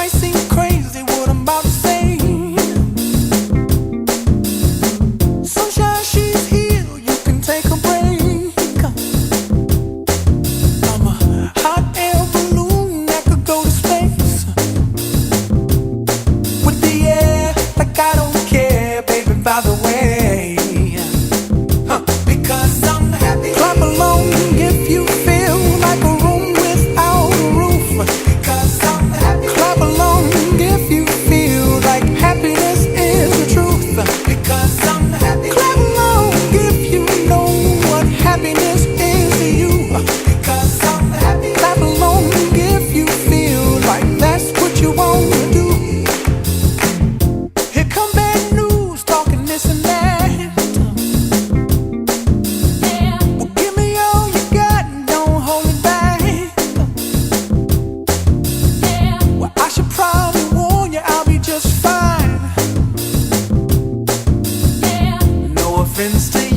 might seem crazy what I'm about to say. Sunshine, she's here, you can take a break. I'm a hot air balloon that could go to space with the air, like I don't care, baby, by the way. Because I'm happy. Clap along if you feel like a room without a roof. Because I'm happy. Clap along if you feel like happiness is the truth. Because I'm happy. Clap along if you know what happiness is to you. Because I'm happy. Clap along if you feel like that's what you want to do. Here come bad news, talking this and that. Well, give me all you got and don't hold it back. Well, I should probably warn you, I'll be just fine. No offense to you.